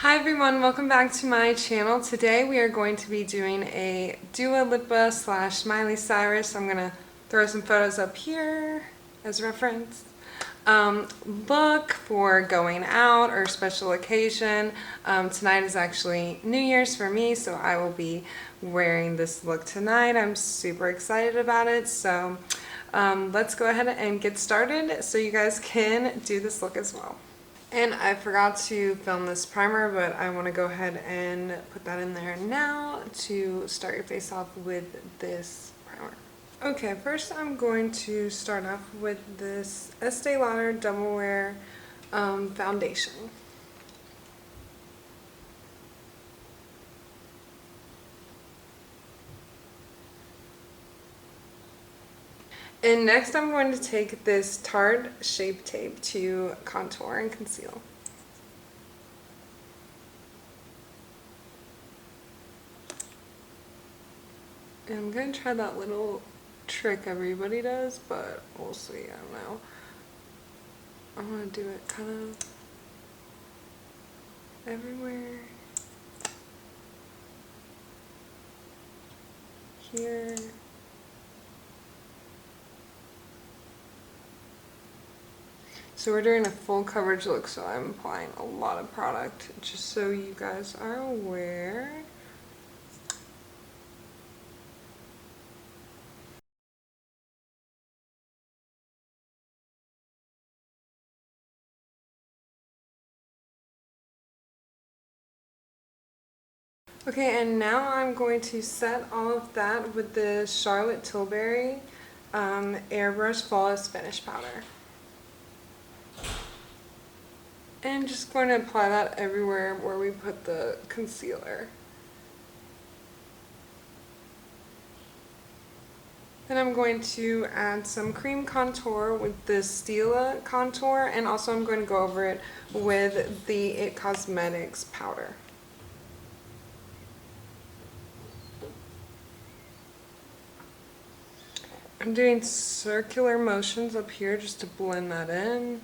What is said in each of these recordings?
Hi everyone, welcome back to my channel. Today we are going to be doing a Dua Lipa / Miley Cyrus. I'm going to throw some photos up here as reference. Look for going out or special occasion. Tonight is actually New Year's for me, so I will be wearing this look tonight. I'm super excited about it, so let's go ahead and get started so you guys can do this look as well. And I forgot to film this primer, but I want to go ahead and put that in there now to start your face off with this primer. Okay, first I'm going to start off with this Estee Lauder Double Wear foundation. And next I'm going to take this Tarte Shapetape to contour and conceal. And I'm going to try that little trick everybody does, but we'll see, I don't know. I'm going to do it kind of everywhere. Here. So we're doing a full coverage look, so I'm applying a lot of product just so you guys are aware. Okay, and now I'm going to set all of that with the Charlotte Tilbury Airbrush Flawless Finish Powder. And just going to apply that everywhere where we put the concealer. Then I'm going to add some cream contour with the Stila contour, and also I'm going to go over it with the It Cosmetics powder. I'm doing circular motions up here just to blend that in.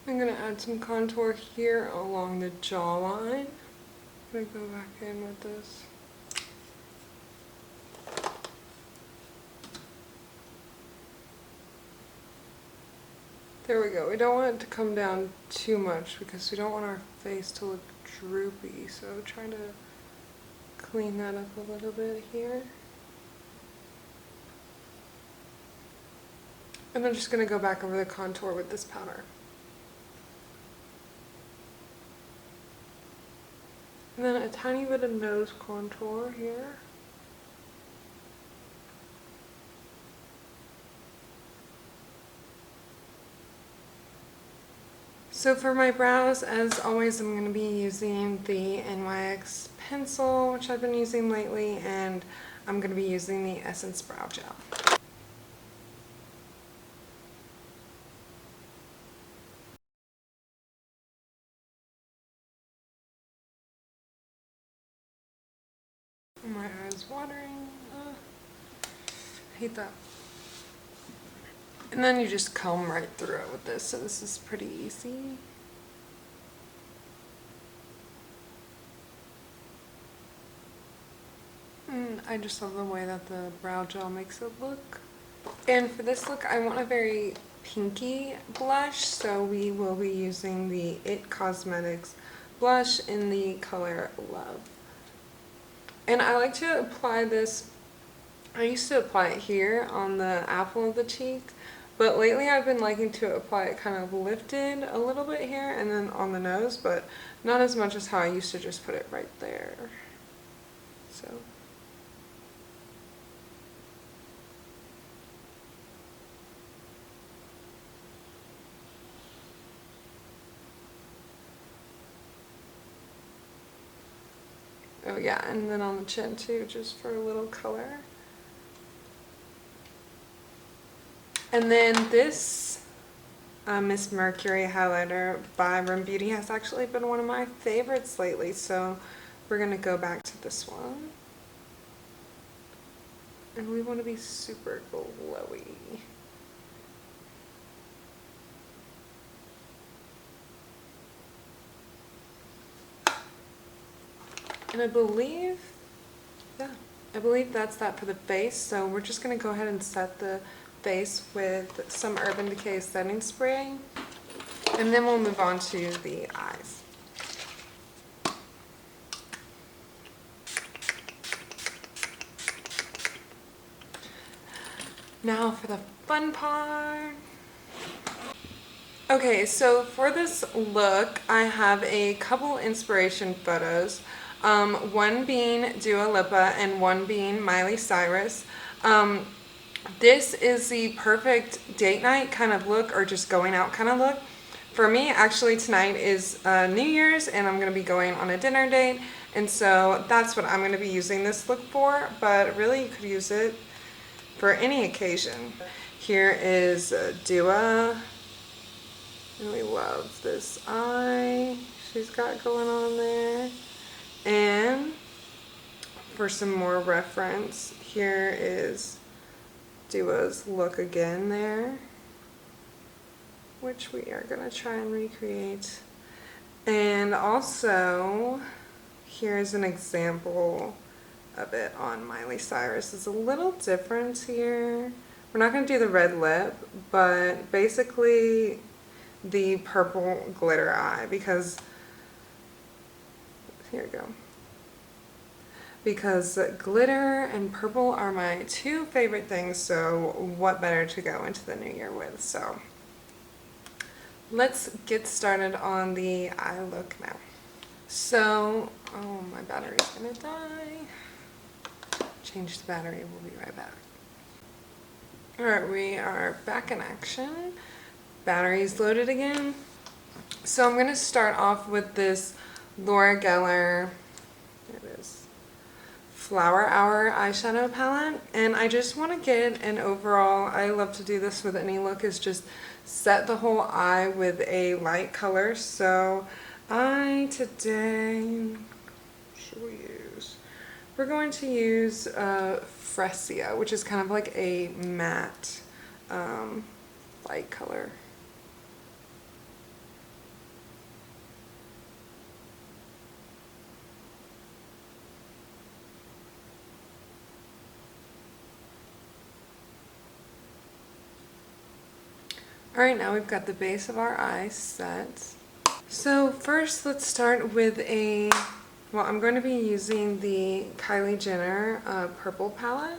I'm going to add some contour here along the jawline. I'm going to go back in with this. There we go. We don't want it to come down too much because we don't want our face to look droopy. So try to clean that up a little bit here. And I'm just going to go back over the contour with this powder. And then a tiny bit of nose contour here. So for my brows, as always, I'm going to be using the NYX pencil, which I've been using lately, and I'm going to be using the Essence Brow Gel. My eyes watering. I hate that. And then you just comb right through it with this, so this is pretty easy. And I just love the way that the brow gel makes it look. And for this look, I want a very pinky blush, so we will be using the It Cosmetics blush in the color Love. And I like to apply this, I used to apply it here on the apple of the cheek, but lately I've been liking to apply it kind of lifted a little bit here and then on the nose, but not as much as how I used to just put it right there. So. Oh yeah, and then on the chin too, just for a little color. And then this Miss Mercury highlighter by Rem Beauty has actually been one of my favorites lately, so we're going to go back to this one. And we want to be super glowy. And I believe, yeah, I believe that's that for the base. So we're just going to go ahead and set the base with some Urban Decay setting spray. And then we'll move on to the eyes. Now for the fun part. Okay, so for this look, I have a couple inspiration photos. One being Dua Lipa and one being Miley Cyrus. This is the perfect date night kind of look, or just going out kind of look. For me, actually, tonight is New Year's, and I'm going to be going on a dinner date, and so that's what I'm going to be using this look for, but really you could use it for any occasion. Here is Dua. Really love this eye she's got going on there. And for some more reference, here is Dua's look again there, which we are going to try and recreate. And also, here's an example of it on Miley Cyrus. It's a little different here. We're not going to do the red lip, but basically the purple glitter eye, because here we go. Because glitter and purple are my two favorite things, so what better to go into the new year with. So let's get started on the eye look now. So, oh, my battery's gonna die. Change the battery, we'll be right back. Alright, we are back in action. Battery's loaded again. So I'm gonna start off with this L'Oreal, there it is, Flower Hour eyeshadow palette, and I just want to get an overall, I love to do this with any look, is just set the whole eye with a light color. So today, should we use, we're going to use Fresia, which is kind of like a matte light color. Alright, now we've got the base of our eye set. So first let's start with I'm going to be using the Kylie Jenner purple palette.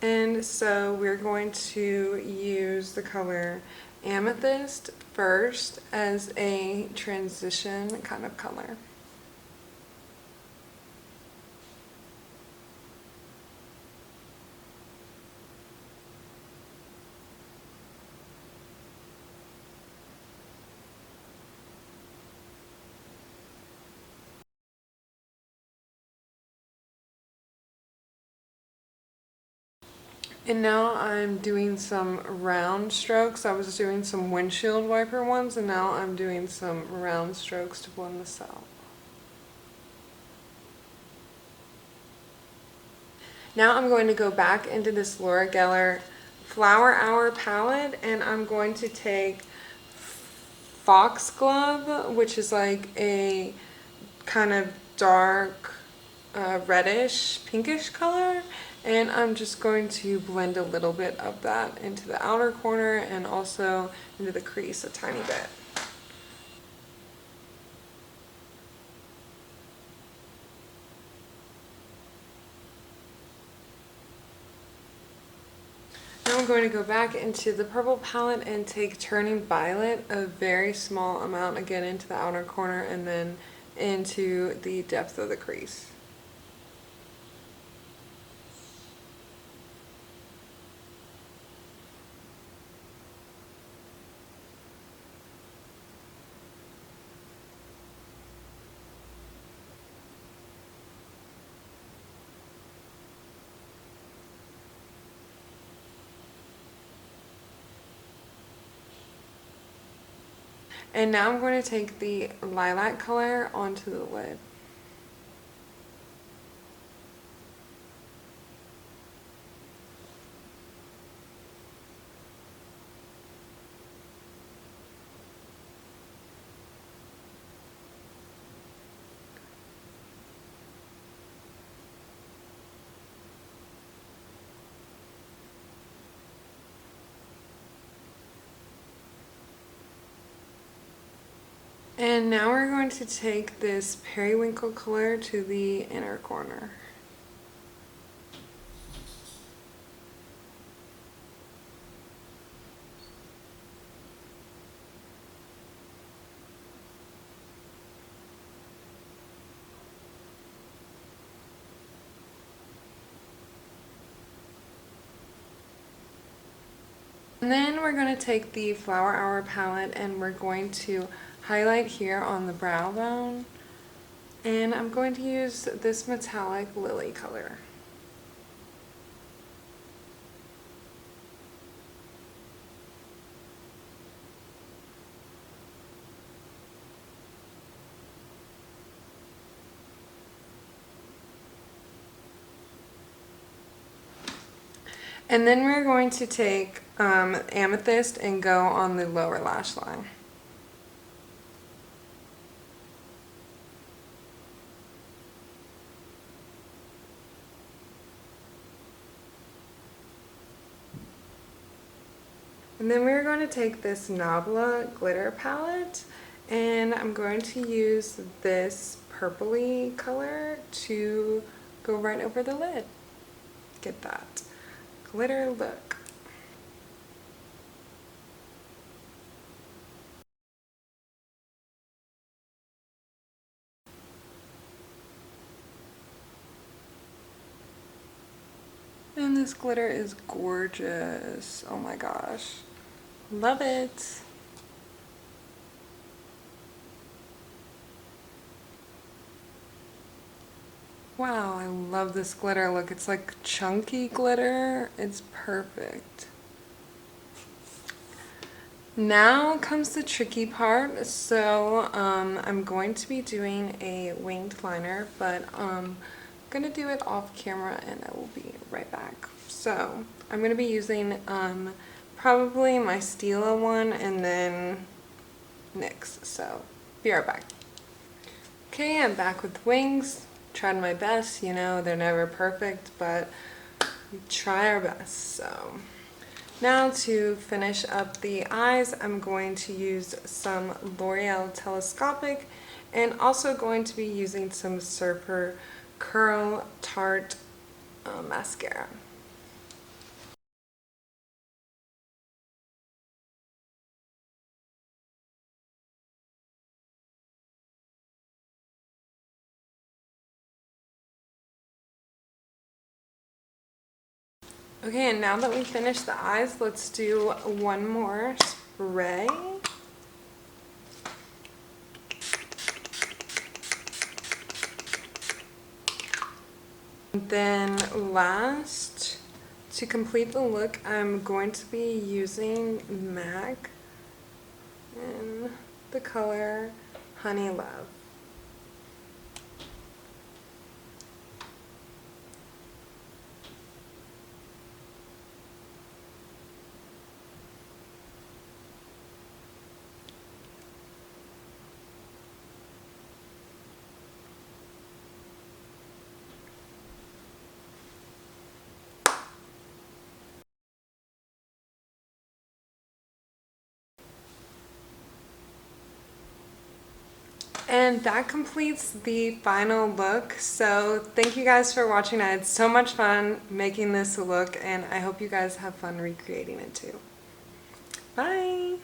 And so we're going to use the color Amethyst first as a transition kind of color. And now I'm doing some round strokes. I was doing some windshield wiper ones, and now I'm doing some round strokes to blend this out. Now I'm going to go back into this L'Oreal Flower Hour palette, and I'm going to take Foxglove, which is like a kind of dark reddish pinkish color, and I'm just going to blend a little bit of that into the outer corner and also into the crease a tiny bit. Now I'm going to go back into the purple palette and take Turning Violet, a very small amount, again into the outer corner and then into the depth of the crease. And now I'm going to take the lilac color onto the lid. And now we're going to take this periwinkle color to the inner corner. And then we're going to take the Flower Hour palette and we're going to highlight here on the brow bone. And I'm going to use this metallic lily color. And then we're going to take Amethyst and go on the lower lash line. And then we're going to take this NABLA glitter palette and I'm going to use this purpley color to go right over the lid. Get that glitter look. And this glitter is gorgeous. Oh my gosh. Love it. Wow, I love this glitter look. It's like chunky glitter. It's perfect. Now comes the tricky part. So I'm going to be doing a winged liner, but I'm gonna do it off camera and I will be right back. So I'm gonna be using probably my Stila one and then NYX. So be right back. Okay, I'm back with wings. Tried my best, you know, they're never perfect, but we try our best. So now to finish up the eyes, I'm going to use some L'Oreal Telescopic and also going to be using some Surfer Curl Tarte mascara. Okay, and now that we finished the eyes, let's do one more spray. Then last, to complete the look, I'm going to be using MAC in the color Honeylove. And that completes the final look. So thank you guys for watching. I had so much fun making this look and I hope you guys have fun recreating it too. Bye!